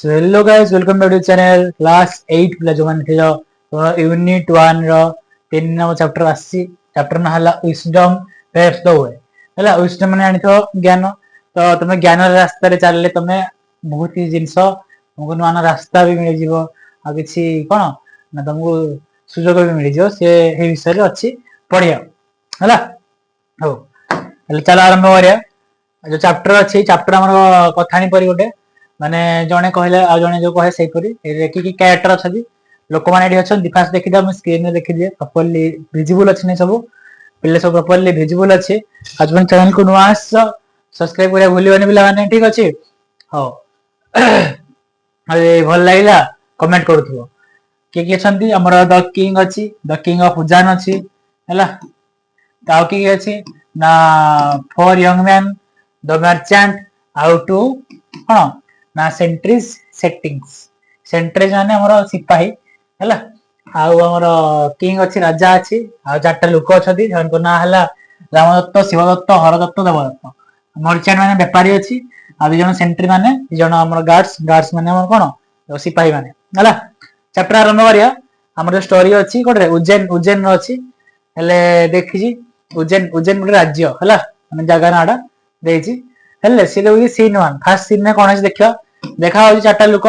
So hello guys, welcome back to the channel. Class 8 पिला जो मान थिलो यूनिट 1 रो 3 number chapter आसी चैप्टर ना हला विजडम पेप्स द वे हला विजडम माने आनी थो ज्ञान तो तमे ज्ञान रास्ता रे चलले तमे बहुत ही जिंस तुमको नुआ रास्ता भी मिल जीवो आ किछि कोन ना तुमको सुजोग भी मिल जीवो से हे विषय रे अछि पढिया हला हो हला चला आरंभ करिया जो चैप्टर अछि चैप्टर हमर कथानी परि गोटे माने जने कहले आ जने जो कहे सही परी रेकी की कैरेक्टर अछि लोक माने एठी अछन डिफेंस देखि दे हम स्क्रीन में देखि दिए प्रॉपर्ली विजिबल अछि नै सब पिले सब प्रॉपर्ली विजिबल अछि आज मन चैनल को नुआस सब्सक्राइब करिया भूलिबनी बिला माने ठीक अछि हो अरे भल लागिला कमेंट करथुओ के छंती हमर द किंग अछि द किंग ऑफ उजान अछि हला ताऊ की अछि ना for young man the merchant how to हां ना सेंट्रीज सेटिंग्स सेंट्रीज माने हमर सिपाही हला आउ हमर किंग अछि राजा अछि आ चारटा लोक अछथि जन को ना हला रामदत्त शिवदत्त हरदत्त देवदत्त मर्चेंट माने व्यापारी अछि आ जन सेंट्री माने जन हमर गार्ड्स माने हमर कोन सिपाही माने हला चैप्टर आरंभ करिया हमर स्टोरी अछि कोडरे उज्जैन रो अछि हेले देखिजी उज्जैन गोटे राज्य हला माने जगह नाडा देछि हेले से देखि सीन 1 फर्स्ट सीन में कोन अछि देखियो देखा होची चारटा लोक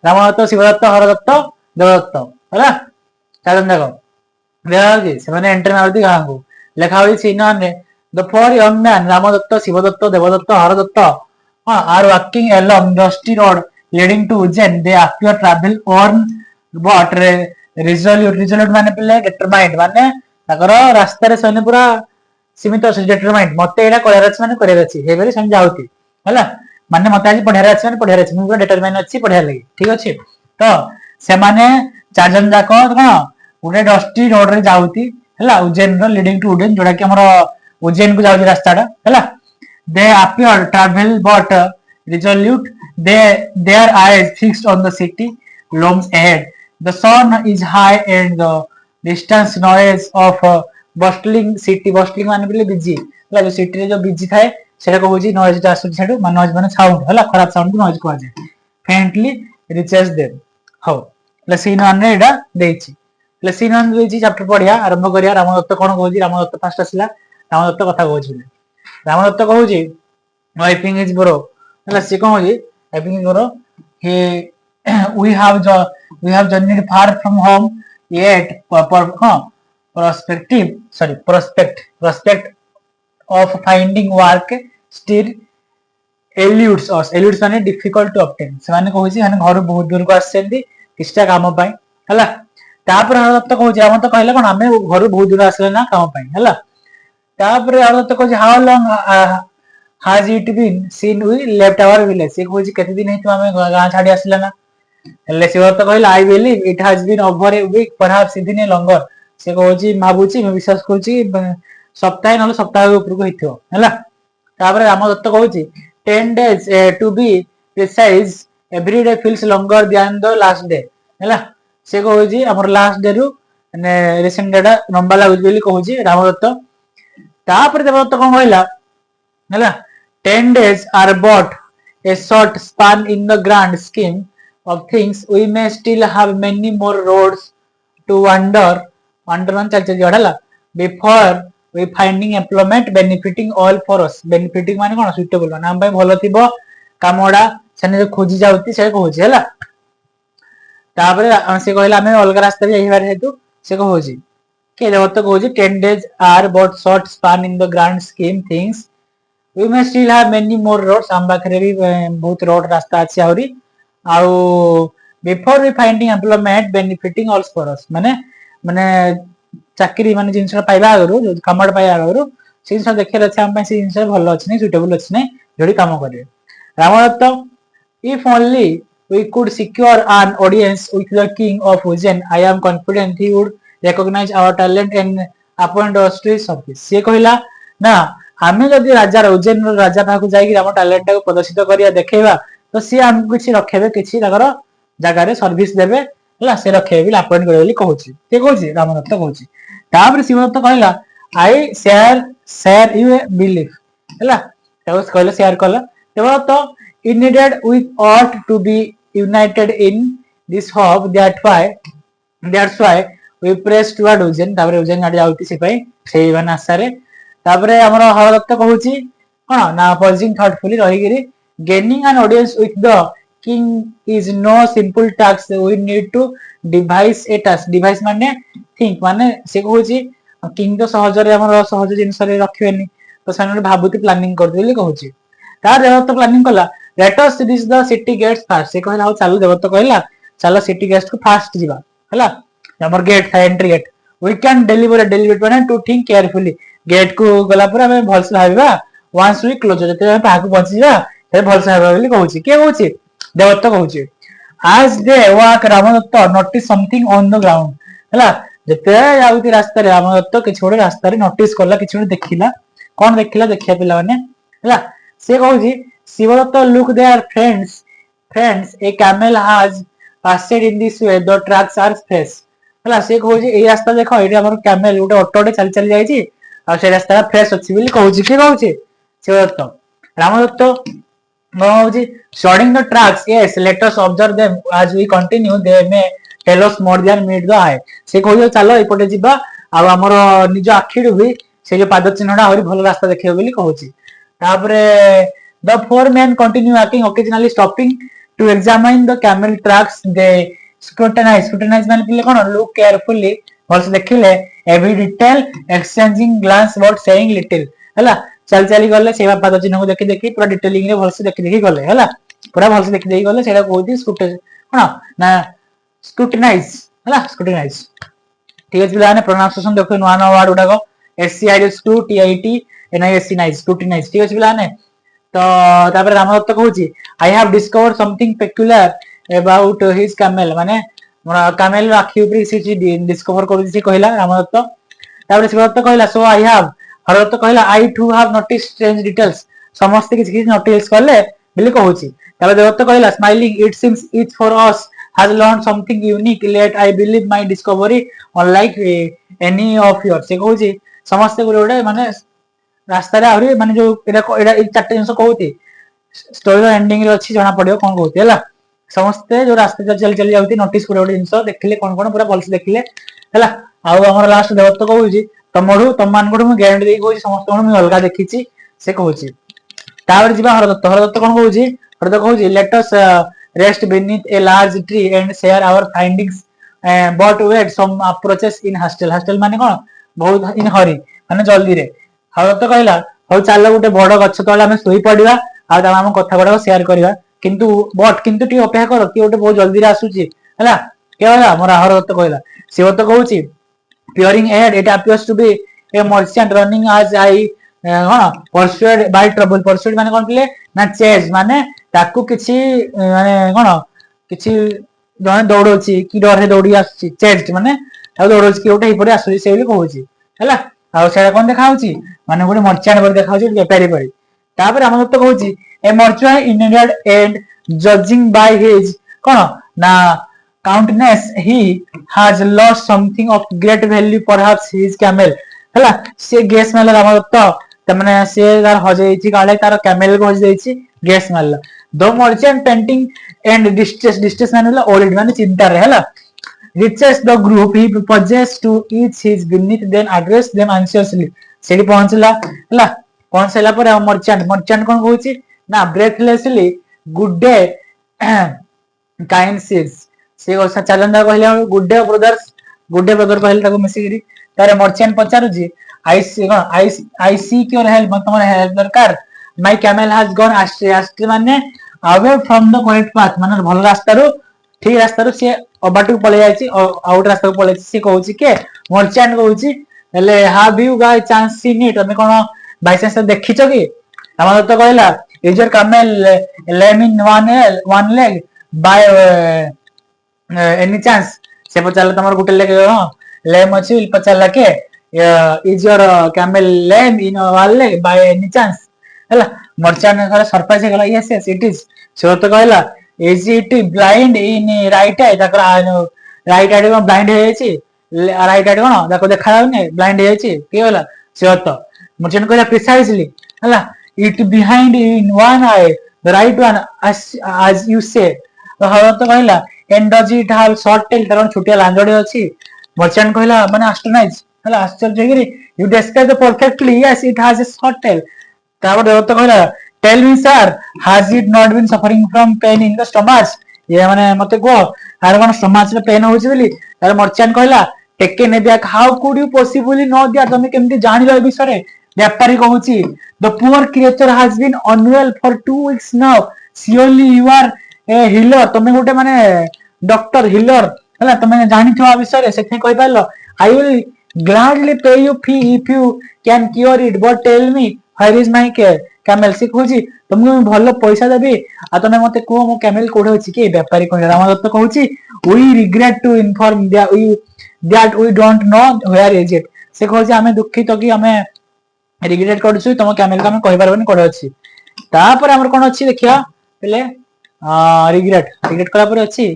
रामदत्त शिवदत्त हरदत्त देवदत्त हला चारन देखो देखा होची से माने एंट्री मारती गां को लेखा होची सीन 1 रे the four young man Ramdatt Shivdatt Devdatt Hardatt are walking along dusty road leading to Ujjain. They appear travel on but resolute माने पिले determined माने ताकर रास्ता रे सने पूरा सीमित अछि determined मते एडा करर अछि माने करर अछि हे बेरी सम जाउती हला माने मते आज पढार अछि माने पढार अछि मु डिटरमाइन अछि पढार लागि ठीक अछि तो से माने चार जन जाको कोन उडे डस्टी रोड रे जाउती हला उज्जैन रो लीडिंग टू उज्जैन जोडा कि हमरो उज्जैन को जाउती रास्ताडा हला they appear travel but resolute their eyes fixed on the city looms ahead the sun is high and the distance noise of bustling city bustling माने बिले बिजी हला जो सिटी रे जो बिजी थाए सेटा को होजी नॉइज टा आसु छेडु मान नॉइज माने साउंड हला खराब साउंड को नॉइज को जाय faintly reaches them हो ले सीन 1 रे एडा देछि ले सीन 1 देछि चैप्टर पढिया आरंभ करिया रामदत्त कोन कहूजी रामदत्त फास्ट आसिला रामदत्त कथा कहूजी रामदत्त कहूजी वाइपिंग इज ब्रो हला से कहूजी wiping his brow he we have journeyed far from home yet prospect of finding work still eludes माने difficult to obtain से माने कहूची माने घर बहुत दूर को आसेंदी किछटा काम पई हला तापर हरदत्त कहूची हम तो कहले कोन हमें घर बहुत दूर आसले ना काम पई हला तापर हरदत्त कहूची how long has it been seen we left our village से कहूची केते दिन हेतु हमें गां छाडी आसले ना हेले से तो कहले I believe it has been over a week perhaps even longer से कहूची माबुची मैं विश्वास करूची सप्ताह न सप्ताह ऊपर को हेथियो हला तापर Ramdatt कहूची 10 days to be precise every day feels longer than the last day हला से कहूची हमर लास्ट डे रु ने रिसेंट डेटा लंबा लागु बोली कहूची रामदत्त तापर देवदत्त कोन कहला हला 10 days are but a short span in the grand scheme of things we may still have many more roads to wander on चल जडला before we finding employment benefiting all for us benefiting माने कोन suitable माने हम भाई भलो थिबो कामोडा सने खोजी जाउती से कहूची हला तापर से कहला हमें अलग रास्ता भी आइबार हेतु से कहूची के Devdutt कहूची 10 days are but short span in the grand scheme things we may still have many more roads हम बाखरे भी बहुत रोड रास्ता अछि आउरी आउ before we finding employment benefiting all for us माने चाकरी माने जिंस पाइबा आगरु कामड पाइ आगरु जिंस देखे अछि हम पे जिंस भलो अछि नै सुटेबल अछि नै जोडी काम करिवे Ramdatt if only we could secure an audience with the king of Ujjain I am confident he would recognize our talent and appoint us to his service से कहला ना हमें जदि राजा उज्जैन राजा पाखु जाई हम टैलेंट को प्रदर्शित करिया देखेबा तो सी हमकु किछि रखेबे किछि ताकर जगह रे सर्विस देबे हला से रखेबे बिल अपॉइंट करे बोली कहूची के कहूची रामदत्त कहूची तापर शिवदत्त कहला आई शेयर यू बिलीफ हला ताऊ कहले शेयर कला Devdatt it needed we ought to be united in this hope that's why we press toward Ujjain तापर उज्जैन आडे जाउती सिपाई सेही मान आशा रे तापर हमर हरदत्त कहूची कोन ना पॉजिंग थॉटफुली रहिगिरी gaining an audience with the king is no simple task we need to devise a task devise माने think माने से कहूची किंग तो सहज रे हमर सहज जिंस रे रखिबेनी तो साने भाबुती प्लानिंग कर देली कहूची तार देवत्त प्लानिंग कला let us reach the city gates fast से कहला चलो देवत्त कहला चलो सिटी गेट्स को फास्ट जीवा हला हमर गेट था entry gate we can deliver माने टू थिंक केयरफुली गेट को गला पर हमें भल से भाबीबा वंस वी क्लोज जते हम पाक पहुंची जा से भल से भाबा बोली कहूची के कहूची देवत्त कहूची आज they walk Ramdatt notice something on the ground हला जते जाउती रास्ता रे रामदत्त किछ छोड़े रास्ता रे नोटिस करला किछ छोड़े देखिला कोन देखिला देखिया पिला माने हला से कहूची Shivdatt look there friends a camel has passed in this way the tracks are fresh हला से कहूची ए रास्ता देखो एटा हमर कैमल उटे ऑटोटे चल चल जाई छी आ से रास्ता फ्रेश अछि बोली कहूची के कहूची Shivdatt Ramdatt कहूची shorting the tracks yes let us observe them as we continue they may tell us more than meet the eye से कहूची चलो एपटे जिबा आ हमर निज आखिडु भी से जो पाद चिन्हडा हरि भल रास्ता देखियो बोली कहूची तापरे the four men continue walking occasionally stopping to examine the camel tracks they scrutinize माने पिले कोन look carefully भल देखिले every detail exchanging glance about saying little हला चल चली गले सेवा पाद चिन्ह को देखि देखि पूरा डिटेलिंग रे भल से देखि देखि गले हला पूरा भल से देखि देखि गले सेटा कहूती स्क्रूटनाइज हां ना स्क्रूटनाइज ठीक अछि बिलाने प्रोनाउंसिएशन देखो नुवा नुवा वर्ड उडा को SCIS टू TIT NISC नाइज स्क्रूटनाइज ठीक अछि बिलाने तो तापर रामदत्त कहूची I have discovered something peculiar about his camel माने मोरा कैमल आखि ऊपर से डिस्कवर करू से कहला रामदत्त तापर शिवदत्त कहला सो आई हैव हरदत्त कहला I too have notice strange details समस्त किछ किछ नोटिस करले बिले कहूची तापर देवत्त कहला smiling it seems each for us has learn something unique let I believe my discovery unlike any of your से कहूची समस्त गोटे माने रास्ता रे आहुरी माने जो एडा एक चारटे जिंस कहूती स्टोरी रो एंडिंग रे अछि जणा पडियो कोन कहूती हला समस्त जो रास्ता चल चल जाउती नोटिस करे गोटे जिंस देखिले कोन कोन पूरा भल से देखिले हला आ हमर लास्ट देवत्त कहूची तमडू तमान कोड म ग्यारंटी दे कहूची समस्त कोन म अलगा देखिची से कहूची तावर जिबा हरदत्त कोन कहूची हरदत्त कहूची let us rest beneath a large tree and share our findings but wait some approaches in hostel माने कोन बहुत इन हरी माने जल्दी रे हरदत्त कहला हो चाल गुटे बड़ गछ तळे हम सोई पडिबा आ ता हम कथा बडा शेयर करबा किंतु टी अपेक्षा कर कि गुटे बहुत जल्दी रे आसुची हला के होला मोर हरदत्त कहला Shivdatt कहूची peering ahead it appears to be a merchant running as I pursued by trouble pursued माने कोन पिले ना चेज माने ताकू किछि माने कोन किछि जने दौड़ोची कि डर हे दौड़ी आसी चेज माने आ दौड़ोची कि ओटे हिपरे आसी से बोली कहूची हला आ सेडा कोन देखाउची माने गोटे मर्चेंट पर देखाउची व्यापारी पर तापर हम तो कहूची a merchant in and judging by his कोन ना countenance he has lost something of great value perhaps his camel हला से गैस मारला रामदत्त त माने से तार हो जाईची काले तार कैमल को हो जाईची गैस मारला दो मर्चेंट पेंटिंग एंड डिस्ट्रेस माने ओल्ड माने चिंता रे हला reaches the group he purposed to each his beneath then address them anxiously सेठी पहुंचला हला पहुंचला पर मर्चेंट कोन कहूची ना breathlessly good day kind sees से चलंदा कहले गुड डे ब्रदर कहले ताको मिसिगिरी तारे मर्चेंट पचारु जी आई सी योर हेल्प मतलब हेल्प दरकार my camel has gone astray माने away from the correct path माने भल रास्ता रो ठीक रास्ता रो से अबाटू पळे जाईची आउट रास्ता को पळे से कहूची के मर्चेंट कहूची हेले have you guy chance seen it तमे कोन बाय चांस देखिछो कि हमर तो कहला is your camel lame in one leg by any chance से पचाला तमर गुटे लेके लेम अछि पचाला के is your camel lame in one leg by any chance हला मर्चेंट ने खाली सरप्राइज गला yes yes it is so तो कहला is it blind in right I तकरा राइट आइड में ब्लाइंड हे छी राइट आइड कोन देखो देखा नै ब्लाइंड हे छी के होला सो तो मर्चेंट कहला प्रिसाइजली हला it behind in one I the right one as you say तो हरत कहला and does it have short tail तार छोटिया लांजड़ी अछि मर्चेंट कहला माने एस्ट्रोनाइज हला आश्चर्य गिरी you describe the perfectly yes it has a short tail तापर देवत कहला tell me sir has it not been suffering from pain in the stomach ये माने मते को आर कोन स्टमच रे पेन होछि बोली तार मर्चेंट कहला taken aback how could you possibly know दिया तुम केमती जानि लो विषय व्यापारी कहूची the poor creature has been unwell for 2 weeks now surely you are a healer तुम गोटे माने डॉक्टर हिलर हला तुम जानि थवा विषय सेथे कहि पालो I will gladly pay you fee if you can cure it but tell me where is my camel से कहूची तुमको भलो पैसा देबी आ तुम मते को मो कैमल कोठे अछि के व्यापारी कहला रामदत्त कहूची we regret to inform that we don't know where is it से कहूची हमें दुखित कि हमें रिग्रेट करछु तुम कैमल का हम कहि परबनी कोठे अछि तापर हमर कोन अछि देखिया पहले रिग्रेट रिग्रेट कला पर अछि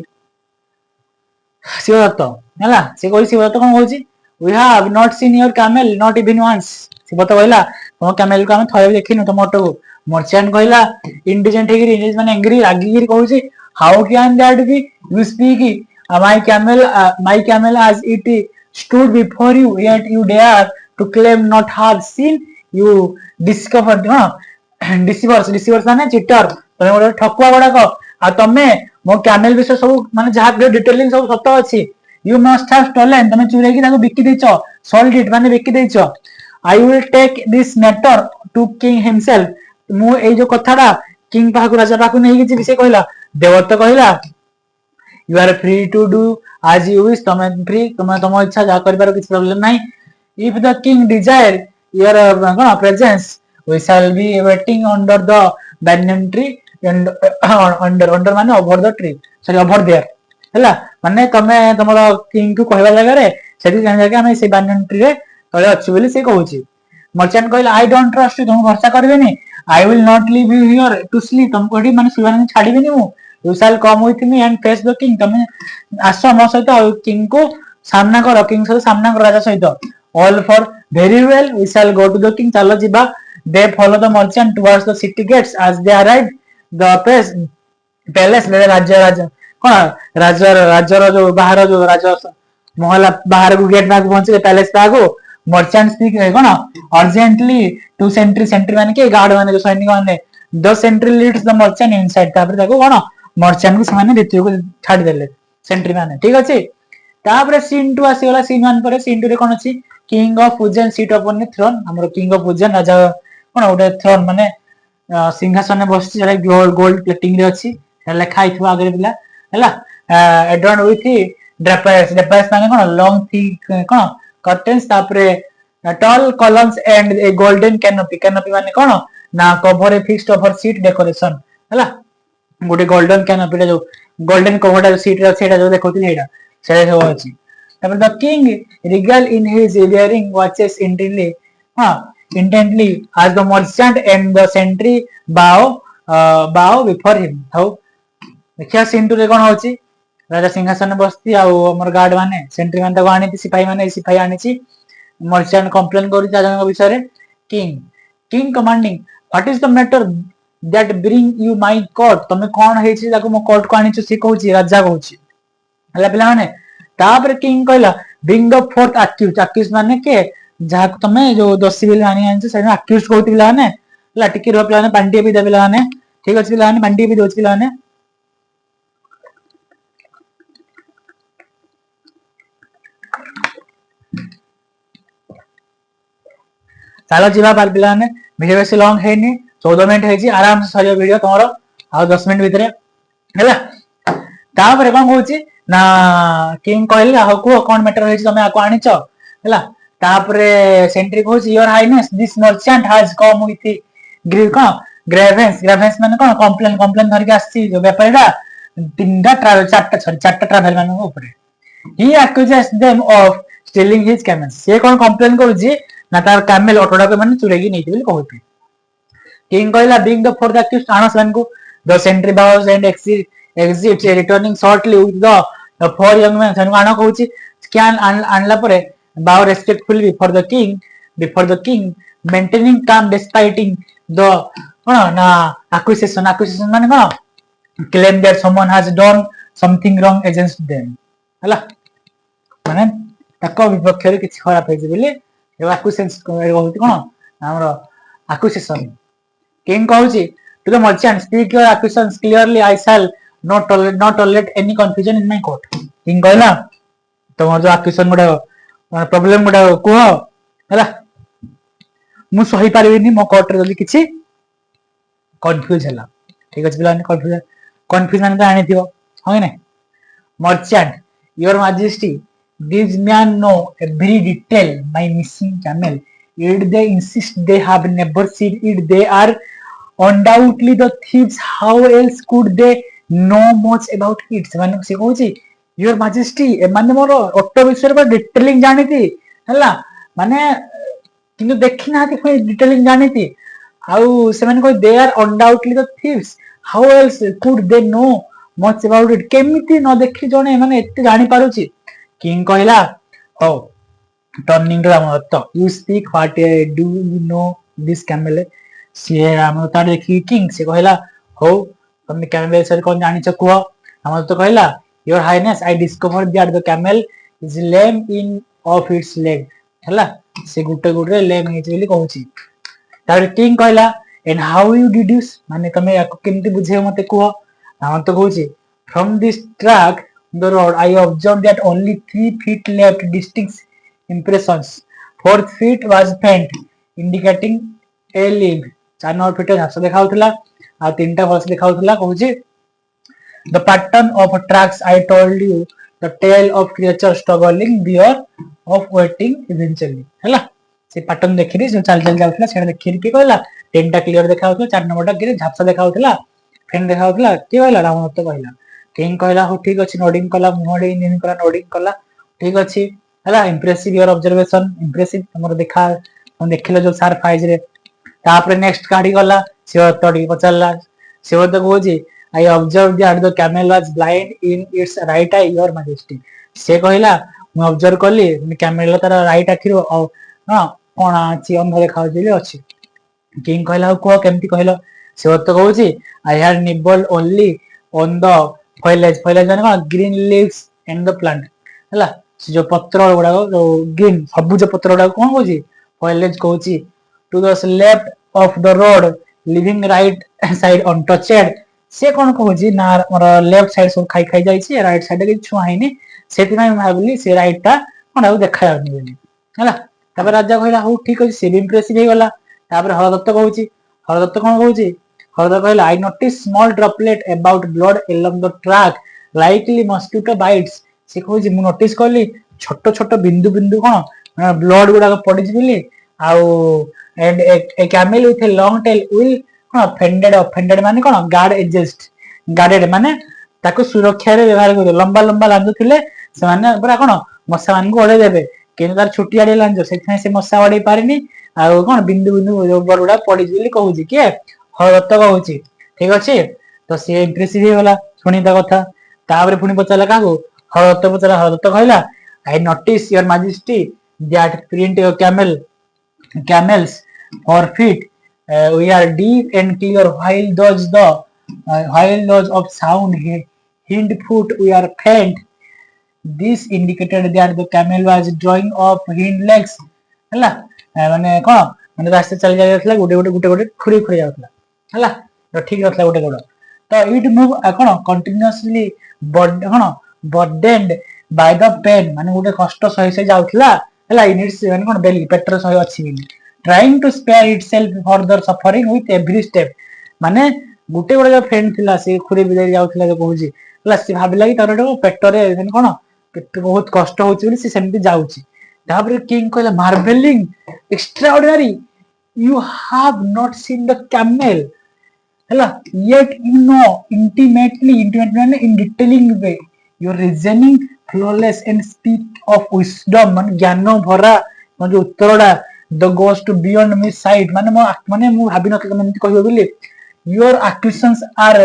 शिवदत्त हला से कोइ शिवदत्त कोन कहूची we have not seen your camel not even once Shivdatt कहला तुम कैमल को हम थरे देखिनु तुम ऑटो को मर्चेंट कहला इंडिजेंट हेगिरी इंडिज माने एंग्री रागीगिरी कहूची how can that be you speak my camel as it stood before you yet you dare to claim not have seen you discovered deceivers माने चिटर तमे गोटे ठकुआ गुड़ाक आ तमे मो कैमल विषय सब माने जहा डिटेलिंग सब सत अछि यू मस्ट हैव स्टोलन तमे चुरे की ताको बिकि देचो सोल्ड इट माने बिकि देचो I will take this matter to king himself मु ए जो कथाडा किंग पाखु राजा पाखु नै कि विषय कहला देवत्त कहला you are free to do as you wish तमे फ्री तमे तम इच्छा जा करबार किछ प्रॉब्लम नै if the king desire your presence we shall be waiting under the banyan tree and under माने over the tree sorry over there हला माने तमे तमरो किंग को कहबा जगह रे सेठी जान जाके हम से banyan tree रे तळे अछि बोली से कहूची मर्चेंट कहला आई डोंट ट्रस्ट यू तुम भरोसा करबेनी I will not leave you here to sleep तुम कोठी माने सुवाने छाडीबेनी मु you shall come with me and face the king तमे आसो म सहित किंग को सामना करो किंग से सामना करो राजा सहित all for very well we shall go to the king चलो जिबा they follow the merchant towards the city gates as they arrive the palace ले राज्य कोन राज्य रो जो बाहर जो राज्य महला बाहर को गेट ना पहुंचे पैलेस पागो मर्चेंट स्पीक कोन अर्जेंटली टू सेंट्री माने के गार्ड माने जो सैनिक माने the sentry leads the merchant inside तापर ताको कोन मर्चेंट को सामान्य भितर को छाड़ देले सेंट्री माने ठीक अछि तापर सीन 2 आसीगला सीन 1 पर सीन 2 रे कोन अछि king of Ujjain sat upon the throne हमरो किंग ऑफ उज्जैन राजा कोन ओडे थ्रोन माने सिंहासन बसछि जले गोल्ड प्लेटिंग रे अछि लेखा आइथवा आगे बिला हला एडॉर्न विथ ड्रेपर्स माने कोन लॉन्ग थिक कोन कर्टेन्स तापरे tall columns and a golden canopy माने कोन ना cover a fixed over seat decoration हला गोटे गोल्डन कैनोपी जो गोल्डन कवर सीट रे सेटा जो देखौथिन हेडा सेटा हो अछि तापर the king regal in his wearing watches intently as the merchant and the sentry bow before him how देखिया सीन 2 रे कोन होची राजा सिंहासन बसती आ हमर गार्ड माने सेंट्री माने ताको आनी सिपाही आनी छी मर्चेंट कंप्लेन करी राजा विषय रे king commanding what is the matter that bring you my court तमे कोन हे छी ताको मो कोर्ट को आनी छी सी कहूची राजा कहूची हला पिला माने तापर किंग कहला ब्रिंग द फोर्थ अक्यूज माने के जहा तमे जो दोषी बिल आनी आनी से अक्यूज कहती बिला ने लाटिकी रो पिला ने पांडी भी दे बिला ने ठीक अछि बिला ने पांडी भी दोच बिला ने चलो जीवा बाल पिला ने वीडियो बेसी लॉन्ग है नी 14 मिनिट है जी आराम से सरियो वीडियो तमरो आ 10 मिनिट भीतर हैला तापर कोन कहूची ना किंग कहला हो को कोन मैटर है तमे आको आनी छ हैला तापरे सेंट्री कहूच your highness this merchant has come with grievance माने कोन कंप्लेन धर के आसी जो व्यापारीडा तीनटा ट्रैवल चारटा ट्रैवल माने ऊपर he accuses them of stealing his camel से कोन कंप्लेन करूची ना तार कैमल ऑटोडा के माने चुरेगी नहीं बोली कहूती किंग कहला bring the four the accused आनस वन को the sentry bows and exit returning shortly with the four young man सन आना कहूची स्कैन आनला परे bow respectfully before the king maintaining calm despite the na accusation माने कोन claim that someone has done something wrong against them ହେଲା ମାନେ ତାଙ୍କ ବିପକ୍ଷରେ କିଛି ଖରାପ ହେଇଛି ବୋଲି ଆକ୍ୟୁଜେସନ କହୁଛି କଣ ଆମର ଆକ୍ୟୁଜେସନ କିଙ୍ଗ କହୁଛି to the merchant speak your accusations clearly I shall not tolerate any confusion in my court king କହିଲା ତମର ଯୋଉ ଆକ୍ୟୁଜେସନ ଗୁଡା ପ୍ରୋବ୍ଲେମ ଗୁଡା କୁହ ହେଲା ମୁଁ ସହି ପାରିବିନି ମୋ କୋର୍ଟରେ ଯଦି କିଛି କନଫ୍ୟୁଜ ହେଲା ଠିକ ଅଛି ପିଲାମାନେ କନଫ୍ୟୁଜ ମାନେ ତ ଆଣିଥିବ ହଁ କି ନାଇଁ merchant your majesty these men know every detail my missing camel yet they insist they have never seen it they are undoubtedly the thieves how else could they know much about it ସେମାନେ ସେ କହୁଛି your majesty ଏମାନେ ମୋର auto ବିଷୟରେ ପୁରା detailing ଜାଣିଛି ହେଲା ମାନେ କିନ୍ତୁ ଦେଖି ନାହାନ୍ତି ପୁଣି ଡିଟେଲିଂ ଜାଣିଛି ଆଉ ସେମାନେ କହି they are undoubtedly the thieves how else could they know much about it କେମିତି ନ ଦେଖି ଜଣେ ମାନେ ଏତେ ଜାଣି ପାରୁଛି କିଙ୍ଗ କହିଲା ହଉ turning to Ramdatt you speak what do you know this camel ସିଏ ରାମଦତ୍ତ ଦେଖି କିଙ୍ଗ ସେ କହିଲା ହଉ ତମେ କ୍ୟାମେଲ ବିଷୟରେ କଣ ଜାଣିଛ କୁହ ରାମଦତ୍ତ କହିଲା your highness I discovered that the camel is lame in of its leg ହେଲା ସେ ଗୋଟେ ଗୋଟେ lame ହେଇଛି ବୋଲି କହୁଛି ତାପରେ କିଙ୍ଗ କହିଲା and how you deduce ମାନେ ତମେ ୟାକୁ କେମିତି ବୁଝେଇବ ମତେ କୁହ ରାମଦତ୍ତ କହୁଛି from this track the road I observed that only 3 feet left distinct impressions 4th feet was faint indicating a leg 4 number feet ଘାସ ଦେଖାଉଥିଲା ଆଉ 3ଟା ଭଲସେ ଦେଖାଉଥିଲା କହୁଛି the pattern of tracks I told you the tail of creature struggling bear of waiting eventually ହେଲା ସେ pattern ଦେଖିରି ଯୋଉ ଚାଲି ଚାଲି ଯାଉଥିଲା ସେଟା ଦେଖିରି କି କହିଲା 3ଟା କ୍ଲିୟର ଦେଖାଉଥିଲା 4 ନମ୍ବରଟା କି ଝାପସା ଦେଖାଉଥିଲା ଫେନ୍ ଦେଖାଉଥିଲା କି କହିଲା ରାମଦତ୍ତ କହିଲା କିଙ୍ଗ କହିଲା ହଉ ଠିକ ଅଛି ନୋଡିଂ କଲା ମୁହଁ ଡେଇଁ କଲା ନୋଡିଂ କଲା ଠିକ ଅଛି ହେଲା ଇମ୍ପ୍ରେସିଭ ୟୋର ଅବଜରଭେସନ ଇମ୍ପ୍ରେସିଭ ତମର ଦେଖିଲ ଯୋଉ ସାର୍ ଫାଇଜ ରେ ତାପରେ ନେକ୍ସଟ କାଢି ଗଲା ଶିବଦତ୍ତ ଟିକେ ପଚାରିଲା ଶିବଦତ୍ତ କହୁଛି I observed that the camel was blind in its right eye your majesty ସେ କହିଲା ମୁଁ ଅବଜର୍ଭ କଲି କ୍ୟାମେଲ ତାର ରାଇଟ ଆଖିରୁ ହଁ କଣା ଅଛି ଅନ୍ଧ ଦେଖାଉଛି ବୋଲି ଅଛି କିଙ୍ଗ କହିଲା ଆଉ କୁହ କେମିତି କହିଲ ଶିବଦତ୍ତ କହୁଛି I had nibbled only on the foliage ମାନେ କଣ green leaves and the plant ହେଲା ସେ ଯୋଉ ପତ୍ର ଗୁଡାକ ଯୋଉ ଗ୍ରୀନ ସବୁଜ ପତ୍ର ଗୁଡାକ କଣ କହୁଛି foliage କହୁଛି to the left of the road leaving right side untouched ସେ କଣ କହୁଛି ନା ଆମର ଲେଫ୍ଟ ସାଇଡ ସବୁ ଖାଇ ଖାଇ ଯାଇଛି ରାଇଟ ସାଇଡ କିଛି ଛୁଆ ହେଇନି ସେଥିପାଇଁ ମୁଁ ଭାବିଲି ସେ ରାଇଟ ଟା କଣ ଆଉ ଦେଖାଯାଉନି ବୋଲି ହେଲା ତାପରେ ରାଜା କହିଲା ହଉ ଠିକ ଅଛି ସେ ବି ଇମ୍ପ୍ରେସିଭ ହେଇଗଲା ତାପରେ ହରଦତ୍ତ କଣ କହୁଛି ହରଦତ୍ତ କହିଲା I noticed small droplet about blood along the track likely mosquito bites ସେ କହୁଛି ମୁଁ ନୋଟିସ କଲି ଛୋଟ ଛୋଟ ବିନ୍ଦୁ ବିନ୍ଦୁ କଣ ବ୍ଲଡ ଗୁଡାକ ପଡିଛି ବୋଲି ଆଉ and a camel with a long tail will କଣ offended ମାନେ କଣ ଗାର୍ଡେଡ ମାନେ ତାକୁ ସୁରକ୍ଷାରେ ବ୍ୟବହାର କରିବେ ଲମ୍ବା ଲମ୍ବା ଲାଞ୍ଜ ଥିଲେ ସେମାନେ ପୁରା କଣ ମଶା ମାନଙ୍କୁ ଅଡେଇ ଦେବେ କିନ୍ତୁ ତାର ଛୋଟିଆଡିଆ ଲାଞ୍ଜ ସେଥିପାଇଁ ସେ ମଶା ଅଡେଇ ପାରିନି ଆଉ କଣ ବିନ୍ଦୁ ବିନ୍ଦୁ ଗୋବର ଗୁଡା ପଡିଛି ବୋଲି କହୁଛି କିଏ ହରଦତ୍ତ କହୁଛି ଠିକ ଅଛି ତ ସିଏ ଇମ୍ପ୍ରେସିଭ ହେଇଗଲା ଶୁଣି ତା କଥା ତାପରେ ପୁଣି ପଚାରିଲା କାହାକୁ ହରଦତ୍ତ କହିଲା I notice your majesty that print your camels for feet we are deep and clear while those of sound hind foot we are faint this indicated that the camel was drawing off hind legs ହେଲା ମାନେ କଣ ମାନେ ରାସ୍ତା ଚାଲି ଯାଉଥିଲା ଗୋଟେ ଖୁରି ଯାଉଥିଲା ହେଲା ଠିକ ନଥିଲା ଗୋଟେ ଗୋଡ ତ ଇଟ ମୁଭ କଣ କଣ୍ଟିନ୍ୟୁଅସଲି କଣ burdened by the pain ମାନେ ଗୋଟେ କଷ୍ଟ ସହି ଯାଉଥିଲା ହେଲା in its ମାନେ କଣ belly ପେଟର ସହି ଅଛି ବୋଲି trying to spare itself further suffering with every step ମାନେ ଗୋଟେ ଯୋଉ ଫ୍ରେଣ୍ଡ ଥିଲା ସେ ଖୁରି ବିଦେଇ ଯାଉଥିଲା ଯୋଉ କହୁଛି ହେଲା ସେ ଭାବିଲା କି ତାର ପେଟରେ କଣ ବହୁତ କଷ୍ଟ ହଉଛି ବୋଲି ସେ ସେମିତି ଯାଉଛି ତାପରେ କିଙ୍ଗ କହିଲା ମାର୍ଭେଲିଂ ଏକ୍ସଟ୍ରାଅର୍ଡିନାରୀ you have not seen the camel ହେଲା yet you know intimately ମାନେ in detailing way your reasoning flawless and speak of wisdom ମାନେ ଜ୍ଞାନ ଭରା ଯୋଉ ଉତ୍ତରଟା the goes to beyond me sight ମାନେ ମୁଁ ଭାବି ନଥିଲି ତମେ ଏମିତି କହିବ ବୋଲି your accusations are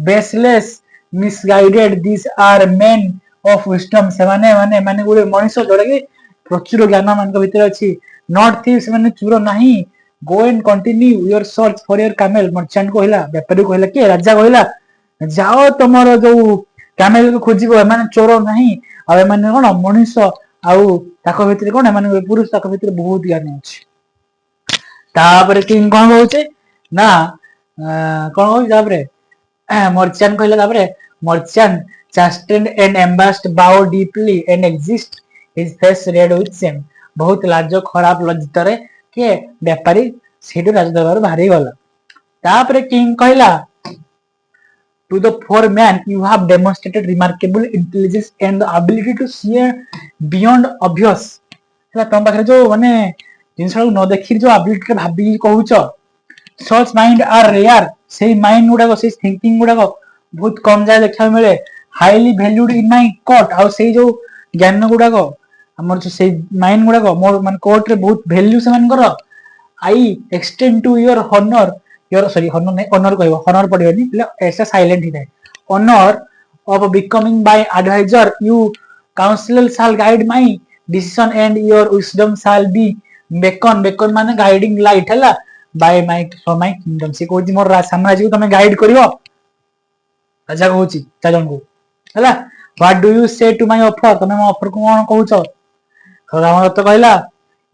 baseless misguided these are men of wisdom ସେମାନେ ମାନେ ଗୋଟେ ମଣିଷ ଯୋଉଟା କି ପ୍ରଚୁର ଜ୍ଞାନ ମାନଙ୍କ ଭିତରେ ଅଛି not thieves ସେମାନେ ଚୋର ନାହିଁ go and continue your search for your camel merchant କହିଲା ବେପାରୀ କହିଲା କି ରାଜା କହିଲା जाओ तुमर जो कैमेल को खोजिबो एमाने चोर नहीं आ एमाने कोन मनुष्य आउ ताको भितर कोन एमाने पुरुष ताको भितर बहुत ज्ञान अछि तापर किंग कोन होउचे ना कोन हो तापर मर्चेंट कहला तापर merchant chastened and embarrassed bow deeply and exist his face red with shame बहुत लाज खराब लज्जित रे के व्यापारी सेठु राजदरबार बाहरी गला तापर किंग कहला to the four man you have demonstrated remarkable intelligence and the ability to see beyond obvious ହେଲା तम पाखरे जो माने जिनस न देखि जो एबिलिटी भाबी कहूच such mind are rare से माइंड गुडा से थिंकिंग गुडा बहुत कम जाय देखा मिले highly valued in my court आ से जो ज्ञान गुडा हमर जो से माइंड गुडा मोर मान कोर्ट रे बहुत वैल्यू से मान कर I extend to your honour your sorry honour नहीं ऑनर कहबो हॉनर पडियोनी ऐसा साइलेंट ही थाए honour of becoming by advisor you counsellor shall guide my decision and your wisdom shall be beacon beacon माने गाइडिंग लाइट हला by my for my kingdom से कोजी मोर साम्राज्य को तमे गाइड करियो राजा कहूची चाजन को हला what do you say to my offer तमे मो ऑफर को कोन कहूछ रावण तो कहला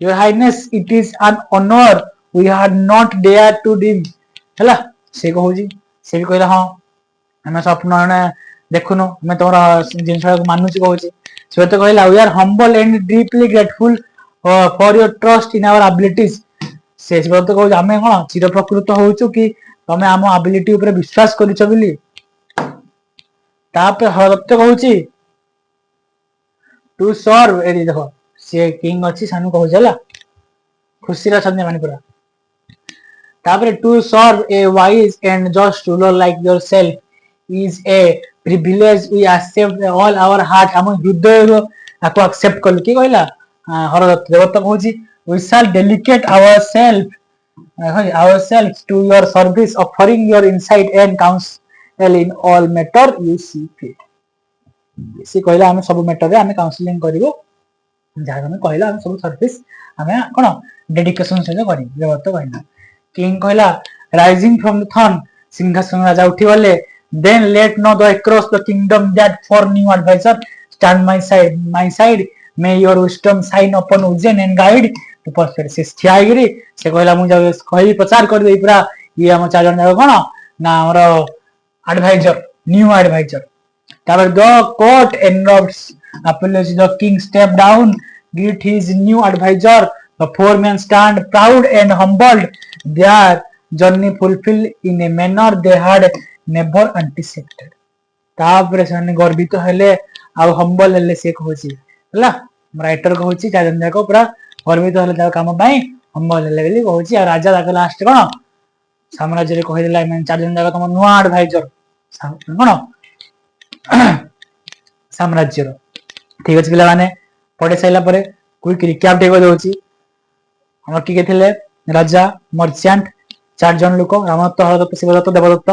your highness it is an honour we had not dare to dream हला से कहूची से भी कहला हां हमें स्वप्न ने देखुनो मैं तोरा जिनस मानुची कहूची से तो कहला we are humble and deeply grateful for your trust in our abilities से तो कहूची हमें कोन चिर प्रकृत होउछु कि तमे हम एबिलिटी ऊपर विश्वास करिछ बिली तापर हरत कहूची टू सर्व एडी देखो से किंग अछि सानु कहूजला खुशी रा छन्ने माने पूरा तापर to serve a wise and just ruler like yourself is a privilege we accept all our heart हम हृदय रो आको एक्सेप्ट कर की कहला हरत देवता कहूची we shall dedicate ourselves to your service offering your insight and counsel in all matter you see fit से कहला हम सब मैटर रे हम काउंसलिंग करिवो जहा हम कहला हम सब सर्विस हम कोन डेडिकेशन से करी देवता कहला किंग कहला राइजिंग फ्रॉम द थ्रोन सिंहासन राजा उठी गले then let know the across the kingdom that for new advisor stand my side may your wisdom shine upon Ujjain and guide to perfect से थियागिरी से कहला मु जाव कहि प्रचार कर देई पूरा ये हम चार जन जाव कोन ना हमर एडवाइजर न्यू एडवाइजर तापर the court enrobes apology the king step down greet his new advisor the four men stand proud and humbled their journey fulfilled in a manner they had never anticipated तापर से गर्वित हेले आ humble हेले से कहूची हला writer कहूची चाजन जाको पूरा गर्वित हेले जा काम पई हम्बल हेले बेली कहूची आ राजा जाको लास्ट कोन साम्राज्य रे कहि देला मैं चाजन जाको तुम नुआ एडवाइजर कोन साम्राज्य रो ठीक अछि पिला माने पढे साइला परे क्विक रिकैप देखो दोची हम की थिले राजा मर्चेंट चार जन लोक रामदत्त हरदत्त शिवदत्त देवदत्त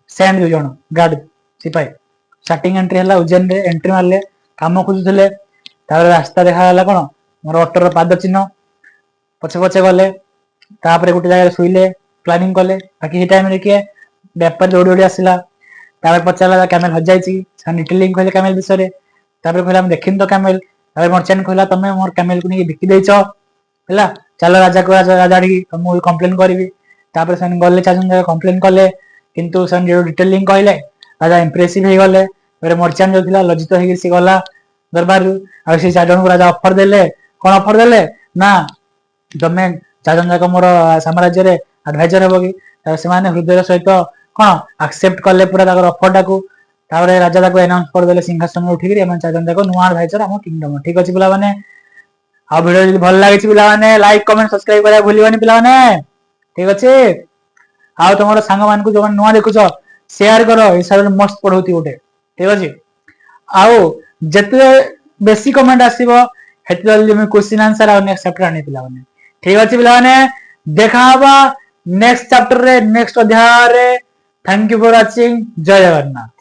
सेंड दो जन गार्ड सिपाही स्टार्टिंग एंट्री हला उज्जैन रे एंट्री मारले काम खोजुथिले तापर रास्ता देखा हला कोन मोर ऑटो रो पाद चिन्ह पछे पछे गले तापर गुटे जगह सुइले प्लानिंग कले बाकी हे टाइम रे के व्यापार दौड़ी दौड़ी आसिला तापर पचाला कैमल हो जाईची सा डिटेलिंग कहले कैमल विषय रे तापर कहला हम देखिन तो कैमल तापर मर्चेंट कहला तमे मोर कैमल को नहीं बिकि देइछो हला चलो राजा को राजा डी हम कंप्लेन करबी तापर सन गले चाजन जगह कंप्लेन कले किंतु सन जो डिटेलिंग कहले राजा इंप्रेसिव हे गले फिर मर्चेंट जो थिला लज्जित हे सी गला दरबार आ से चाजन को राजा ऑफर देले कोन ऑफर देले ना तमे चाजन जगह मोर साम्राज्य रे एडवाइजर हेबो कि से माने हृदय सहित कोन एक्सेप्ट करले पूरा ताकर ऑफर टाको तारे राजा ताको अनाउंस कर देले सिंहासन उठी गिरी हम चाजन जाको नुआ एडवाइजर हम किंगडम ठीक अछि पिला माने आ वीडियो जदी भल लागिछि पिला माने लाइक कमेंट सब्सक्राइब करा भूलिबानी पिला माने ठीक अछि आ तमरो संग मान को जो नुआ देखुछो शेयर करो ए सारे मस्त पढौती उठे ठीक अछि आओ जते बेसी कमेंट आसीबो हेते जल्दी मैं क्वेश्चन आंसर आ नेक्स्ट चैप्टर आनी पिला माने ठीक अछि पिला माने देखा हबा नेक्स्ट चैप्टर रे नेक्स्ट अध्याय रे थैंक यू फॉर वाचिंग जय जगन्नाथ।